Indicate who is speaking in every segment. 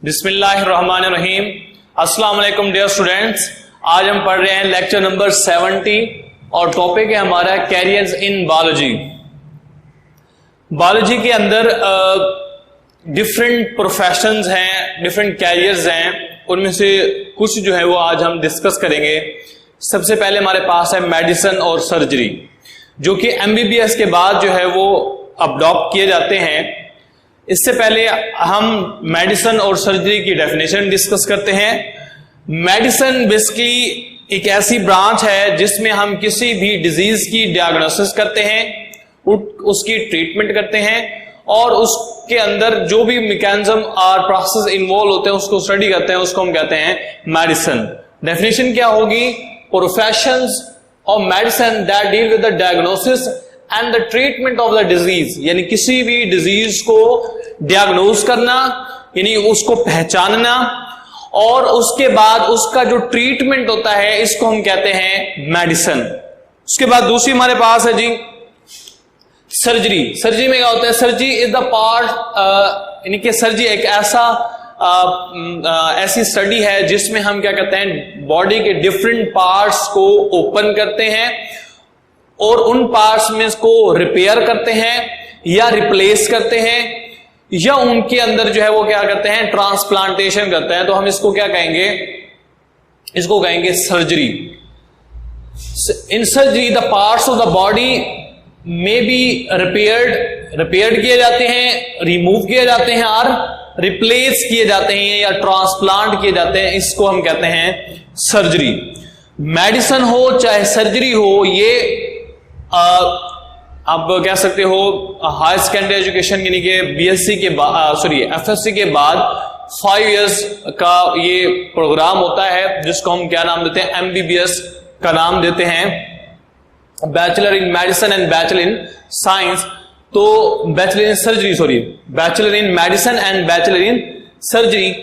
Speaker 1: बिस्मिल्लाहिर्रहमानिर्रहीम। अस्सलाम वालेकुम डियर स्टूडेंट्स। आज हम पढ़ रहे हैं लेक्चर नंबर 70 और टॉपिक है हमारा कैरियर्स इन बायोलॉजी। बायोलॉजी के अंदर डिफरेंट प्रोफेशंस हैं, डिफरेंट कैरियर्स हैं, उनमें से कुछ जो है वो आज हम डिस्कस करेंगे। सबसे पहले हमारे पास है मेडिसिन और सर्जरी, जो कि एमबीबीएस के बाद जो है वो अडॉप्ट किए जाते हैं। इससे पहले हम मेडिसिन और सर्जरी की डेफिनेशन डिस्कस करते हैं। मेडिसिन बेसिकली एक ऐसी ब्रांच है जिसमें हम किसी भी डिजीज की डायग्नोसिस करते हैं, उसकी ट्रीटमेंट करते हैं और उसके अंदर जो भी मैकेनिज्म और प्रोसेस इन्वॉल्व होते हैं उसको स्टडी करते हैं, उसको हम कहते हैं मेडिसिन। डेफिनेशन क्या होगी? Professions of medicine that deal with the diagnosis and the treatment of the disease, यानी किसी भी डिजीज को डायग्नोज करना, यानी उसको पहचानना और उसके बाद उसका जो ट्रीटमेंट होता है इसको हम कहते हैं मेडिसिन। उसके बाद दूसरी हमारे पास है जी सर्जरी। सर्जरी में क्या होता है? सर्जरी इज द पार्ट, यानी कि सर्जरी एक ऐसी स्टडी है जिसमें हम क्या करते हैं, बॉडी के डिफरेंट पार्ट्स को ओपन करते हैं और उन पार्ट्स में इसको रिपेयर करते हैं या रिप्लेस करते हैं या उनके अंदर जो है वो क्या करते हैं, ट्रांसप्लांटेशन करते हैं। तो हम इसको क्या कहेंगे? इसको कहेंगे surgery. In surgery the parts of the body में बी रिपेयर्ड किए जाते हैं, रिमूव किए जाते हैं और रिप्लेस किए जाते हैं या ट्रांसप्लांट किए जाते हैं। इसको हम कहते हैं सर्जरी। मेडिसिन हो चाहे सर्जरी हो, ये आप कह सकते हो हायर सेकेंडरी एजुकेशन यानी कि बीएससी के बाद एफएससी के बाद 5 इयर्स का ये प्रोग्राम होता है जिसको हम क्या नाम देते हैं? एमबीबीएस का नाम देते हैं, bachelor in medicine and bachelor in science. तो bachelor in surgery bachelor in medicine and bachelor in surgery,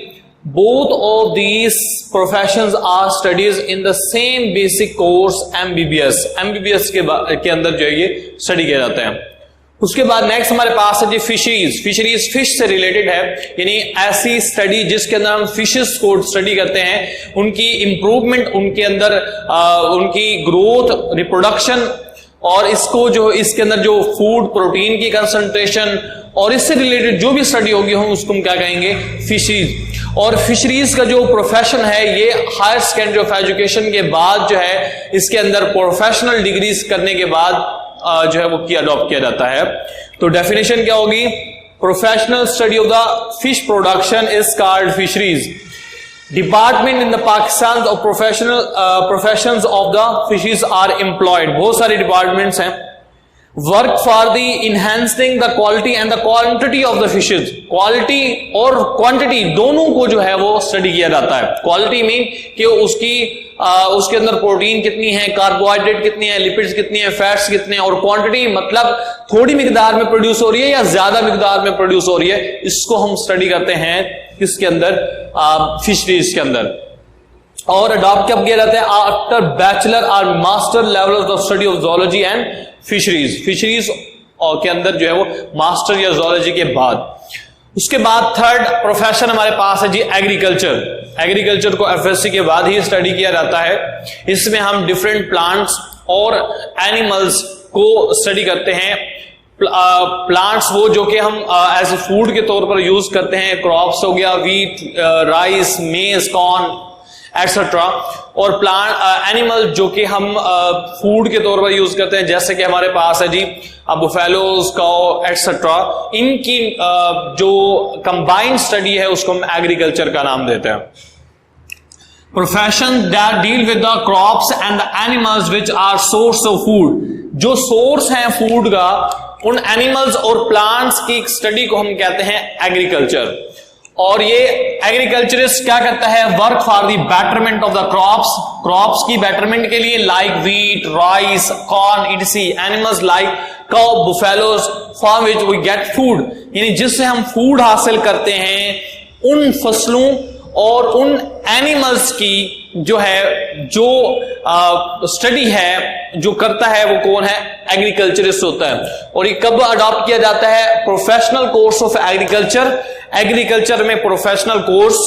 Speaker 1: both of these professions are studies in the same basic course MBBS। MBBS के अंदर जो है ये स्टडी किया जाता है। उसके बाद नेक्स्ट हमारे पास है जी फिशरीज। फिशरीज फिश से रिलेटेड है, यानी ऐसी स्टडी जिसके अंदर हम फिशेस को स्टडी करते हैं, उनकी इंप्रूवमेंट, उनके अंदर उनकी ग्रोथ, रिप्रोडक्शन और इसको जो इसके अंदर जो फूड प्रोटीन की कंसंट्रेशन और इससे रिलेटेड जो भी स्टडी होगी हम उसको हम क्या कहेंगे? फिशरीज। और फिशरीज का जो प्रोफेशन है ये हायर सेकेंडरी ऑफ एजुकेशन के बाद जो है इसके अंदर प्रोफेशनल डिग्रीज करने के बाद जो है वो अडॉप्ट किया जाता है। तो डेफिनेशन क्या होगी? Professional study of the fish production is called fisheries. Department in the Pakistan of professions of the fisheries are employed. बहुत सारे डिपार्टमेंट्स हैं। Work for the enhancing the quality and the quantity of the fishes. Quality और quantity दोनों को जो है वो study किया जाता है। क्वालिटी मीन कि उसके अंदर प्रोटीन कितनी है, कार्बोहाइड्रेट कितनी है, लिपिड्स कितनी है, फैट्स कितने हैं, और क्वांटिटी मतलब थोड़ी मिकदार में प्रोड्यूस हो रही है या ज्यादा मिकदार में प्रोड्यूस हो रही है, इसको हम स्टडी करते हैं किसके अंदर? फिशरीज के अंदर। और अडॉप्ट कब किया जाता है? आफ्टर बैचलर और master level of study of zoology and fisheries. Fisheries के अंदर जो है वो मास्टर या जोलॉजी के बाद। उसके बाद थर्ड प्रोफेशन हमारे पास है जी एग्रीकल्चर। एग्रीकल्चर को एफएससी के बाद ही स्टडी किया जाता है। इसमें हम डिफरेंट प्लांट्स और एनिमल्स को स्टडी करते हैं। प्लांट्स वो जो कि हम एज ए फूड के तौर पर यूज करते हैं, क्रॉप्स हो गया, वीट, राइस, मेज, कॉर्न एक्सेट्रा, और प्लांट एनिमल जो कि हम फूड के तौर पर यूज करते हैं, जैसे कि हमारे पास है जी बुफेलोज, काऊ एक्सेट्रा। इनकी जो कंबाइंड स्टडी है उसको हम एग्रीकल्चर का नाम देते हैं। Profession that deal with the crops and the animals which are source of food. जो सोर्स है फूड का, उन एनिमल्स और प्लांट्स की स्टडी को हम कहते हैं एग्रीकल्चर। और ये एग्रीकल्चरिस्ट क्या करता है? Work for the betterment of the crops. Crops की बेटरमेंट के लिए like wheat, rice, corn, etc, animals like cow, buffaloes, from which we get food, यानी जिससे हम फूड हासिल करते हैं, उन फसलों और उन एनिमल्स की जो है, जो स्टडी है, जो करता है वो कौन है? एग्रीकल्चरिस्ट होता है। और ये कब अडॉप्ट किया जाता है? Professional course of agriculture, agriculture में professional course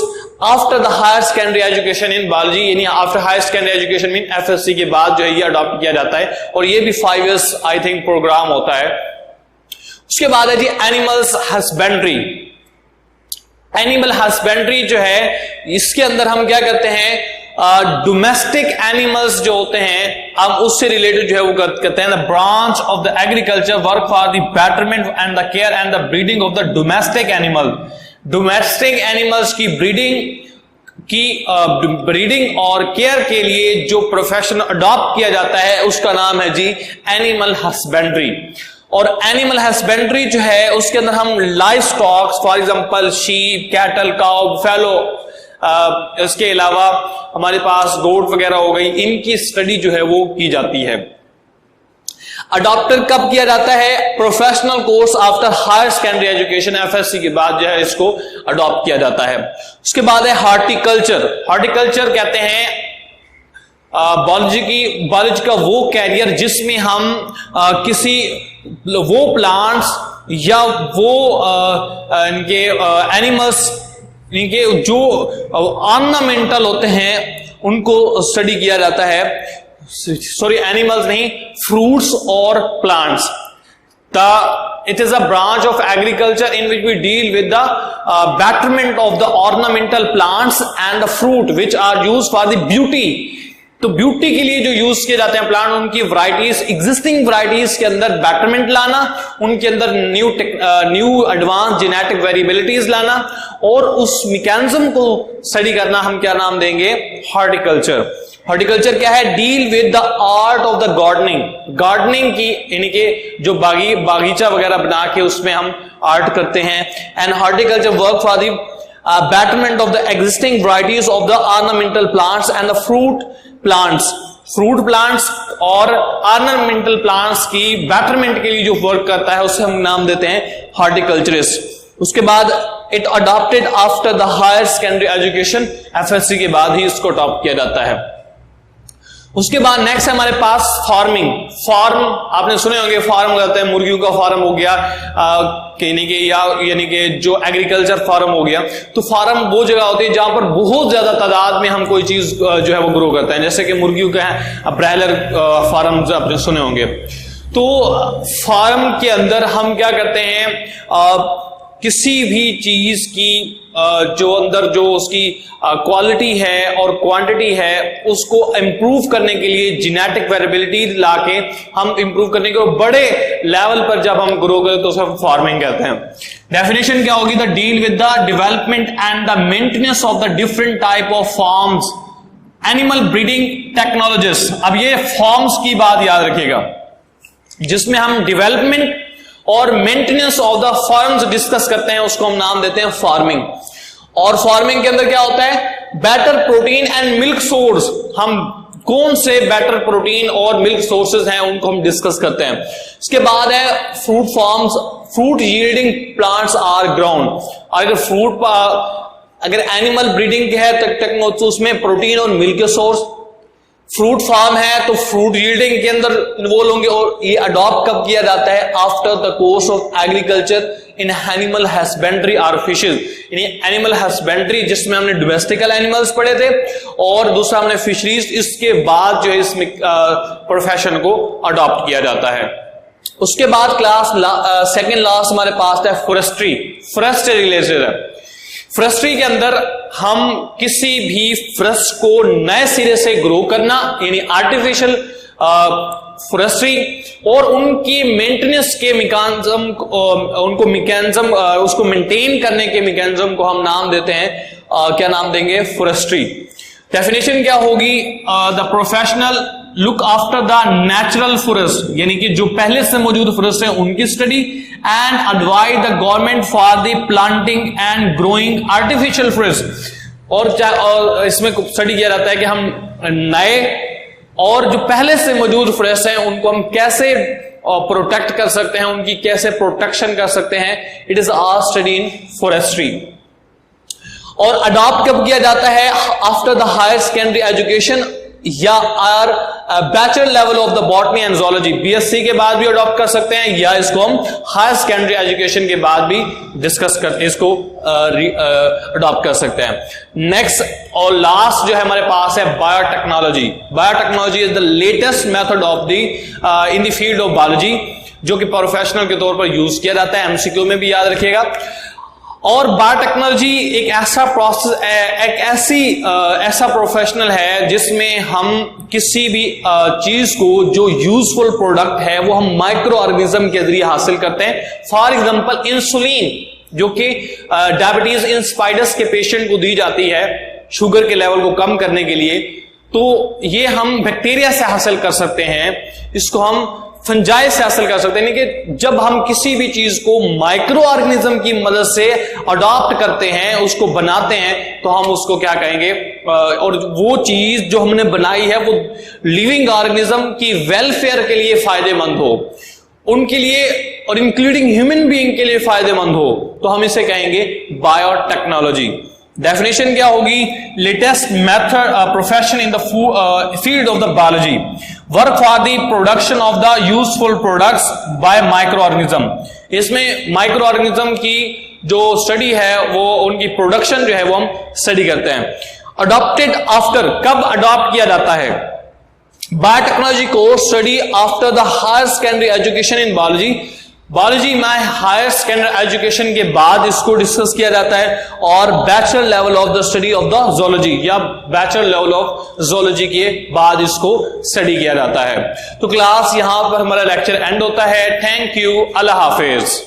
Speaker 1: after the higher secondary education in biology, यानी after higher secondary education mean f.sc के बाद जो है ये अडॉप्ट किया जाता है। और ये भी 5 years आई थिंक प्रोग्राम होता है। उसके बाद है जी एनिमल्स हस्बेंड्री। एनिमल हस्बेंड्री जो है, इसके अंदर हम क्या करते हैं? डोमेस्टिक एनिमल्स जो होते हैं, हम उससे रिलेटेड जो है वो करते हैं। The branch of the agriculture work for the betterment and the care and the breeding of the domestic animal. Domestic animals की ब्रीडिंग और केयर के लिए जो प्रोफेशन अडॉप्ट किया जाता है उसका नाम है जी एनिमल हस्बेंड्री। और एनिमल हस्बेंड्री जो है उसके अंदर हम live stocks, for example sheep, cattle, cow, fellow, इसके अलावा हमारे पास गोट वगैरह हो गई, इनकी स्टडी जो है वो की जाती है। अडॉप्टर कब किया जाता है? Professional course after higher secondary education, f.sc के बाद जो है इसको अडॉप्ट किया जाता है। उसके बाद है हॉर्टिकल्चर। हॉर्टिकल्चर कहते हैं बायोलॉजी का वो कैरियर जिसमें हम किसी वो प्लांट्स या वो इनके एनिमल्स, इनके जो ऑर्नामेंटल होते हैं उनको स्टडी किया जाता है। सॉरी, एनिमल्स नहीं, फ्रूट्स और plants. It is a branch of agriculture in which we deal with the betterment of the ornamental plants and the fruit which are used for the beauty। तो beauty के लिए जो use किए जाते हैं plant, उनकी varieties, existing varieties के अंदर बेटरमेंट लाना, उनके अंदर न्यू एडवांस जेनेटिक वेरिएबिलिटीज लाना और उस मैकेनिज्म को स्टडी करना, हम क्या नाम देंगे? हॉर्टिकल्चर। हॉर्टिकल्चर क्या है? Deal with the art of the gardening. Gardening की यानी कि जो बागीचा वगैरह बना के उसमें हम आर्ट करते हैं। And horticulture work for the betterment of the existing varieties of the ornamental plants and the fruit plants। Fruit plants और ऑर्नामेंटल प्लांट्स की बेटरमेंट के लिए जो वर्क करता है उसे हम नाम देते हैं हॉर्टिकल्चरिस्ट। उसके बाद it adopted after the higher secondary education, f.sc के बाद ही इसको अडॉप्ट किया जाता है। उसके बाद नेक्स्ट है हमारे पास फार्मिंग। फार्म आपने सुने होंगे, फार्म करते हैं, मुर्गियों का फार्म हो गया यानी कि जो एग्रीकल्चर फार्म हो गया। तो फार्म वो जगह होती है जहां पर बहुत ज्यादा तादाद में हम कोई चीज जो है वो ग्रो करते हैं, जैसे कि मुर्गियों का है ब्रायलर फार्म आपने सुने होंगे। तो फार्म के अंदर हम क्या करते हैं? किसी भी चीज की जो अंदर जो उसकी क्वालिटी है और क्वांटिटी है उसको इंप्रूव करने के लिए जेनेटिक वेरिएबिलिटी लाके हम इंप्रूव करने के बड़े लेवल पर जब हम ग्रो करते तो उसे फार्मिंग कहते हैं। डेफिनेशन क्या होगी? The deal with the development and the maintenance of the different type of farms, animal breeding technologies. अब ये फॉर्म्स की बात याद रखिएगा, जिसमें हम डेवलपमेंट और maintenance of the farms discuss करते हैं, उसको हम नाम देते हैं फार्मिंग। और फार्मिंग के अंदर क्या होता है? Better protein and milk source. हम कौन से बेटर प्रोटीन और मिल्क सोर्सेज हैं उनको हम डिस्कस करते हैं। इसके बाद है fruit farms. Fruit yielding plants are ground. अगर एनिमल ब्रीडिंग है तो उसमें प्रोटीन और मिल्क के सोर्स। फ्रूट फार्म है तो फ्रूट यील्डिंग के अंदर इन्वॉल्व होंगे। और ये अडॉप्ट कब किया जाता है? After the course of agriculture in animal husbandry और फिशेज। यानी एनिमल हस्बेंड्री जिसमें हमने डोमेस्टिकल एनिमल्स पढ़े थे और दूसरा हमने फिशरीज, इसके बाद जो है इस प्रोफेशन को अडॉप्ट किया जाता है। उसके बाद क्लास सेकेंड लास्ट हमारे पास है फॉरेस्ट्री। फॉरेस्ट से रिलेटेड है। फॉरेस्ट्री के अंदर हम किसी भी फॉरेस्ट को नए सिरे से ग्रो करना, यानी आर्टिफिशियल फॉरेस्ट्री, और उनकी मेंटेनेंस के मैकेनिज्म उसको मेंटेन करने के मैकेनिज्म को हम नाम देते हैं क्या नाम देंगे? फॉरेस्ट्री। डेफिनेशन क्या होगी? The professional look after the natural forest, यानी कि जो पहले से मौजूद फॉरेस्ट है उनकी study, and advise the government for the planting and growing artificial forest. और इसमें स्टडी किया जाता है कि हम नए और जो पहले से मौजूद फॉरेस्ट हैं उनको हम कैसे प्रोटेक्ट कर सकते हैं, उनकी कैसे प्रोटेक्शन कर सकते हैं। It is all study in forestry. और अडॉप्ट कब किया जाता है? After the higher secondary education या or bachelor level of the botany and zoology. BSc के बाद भी अडॉप्ट कर सकते हैं या इसको हम हायर सेकेंडरी एजुकेशन के बाद भी डिस्कस कर इसको अडॉप्ट कर सकते हैं। नेक्स्ट और लास्ट जो है हमारे पास है biotechnology. Biotechnology is the latest method of the in the field of biology, जो कि प्रोफेशनल के तौर पर यूज किया जाता है। एमसीक्यू में भी याद रखिएगा। और बायोटेक्नोलॉजी एक ऐसा प्रोसेस, एक ऐसा प्रोफेशनल है जिसमें हम किसी भी चीज को जो यूजफुल प्रोडक्ट है वो हम माइक्रो ऑर्गेनिज्म के जरिए हासिल करते हैं। फॉर एग्जांपल इंसुलिन, जो कि डायबिटीज इंस्पाइडस के पेशेंट को दी जाती है शुगर के लेवल को कम करने के लिए, तो ये हम बैक्टीरिया से हासिल कर सकते हैं। इसको हम फंजाई से हासिल कर सकते हैं। यानी कि जब हम किसी भी चीज को माइक्रो ऑर्गेनिज्म की मदद से अडॉप्ट करते हैं, उसको बनाते हैं, तो हम उसको क्या कहेंगे, और वो चीज जो हमने बनाई है वो लिविंग ऑर्गेनिज्म की वेलफेयर के लिए फायदेमंद हो, उनके लिए और इंक्लूडिंग ह्यूमन बीइंग के लिए फायदेमंद हो, तो हम इसे कहेंगे बायोटेक्नोलॉजी। डेफिनेशन क्या होगी? Latest method profession in the field of the biology, work for the production of the useful products by micro organism. इसमें माइक्रो ऑर्गेनिज्म की जो स्टडी है वो उनकी प्रोडक्शन जो है वो हम स्टडी करते हैं। अडॉप्टेड आफ्टर, कब अडॉप्ट किया जाता है? बायोटेक्नोलॉजी को study after the higher secondary education in biology. Biology में हायर सेकेंडरी एजुकेशन के बाद इसको डिस्कस किया जाता है, और bachelor level of the study of the zoology या बैचलर लेवल ऑफ ज़ूलॉजी के बाद इसको स्टडी किया जाता है। तो क्लास यहां पर हमारा लेक्चर एंड होता है। Thank you, Allah Hafiz.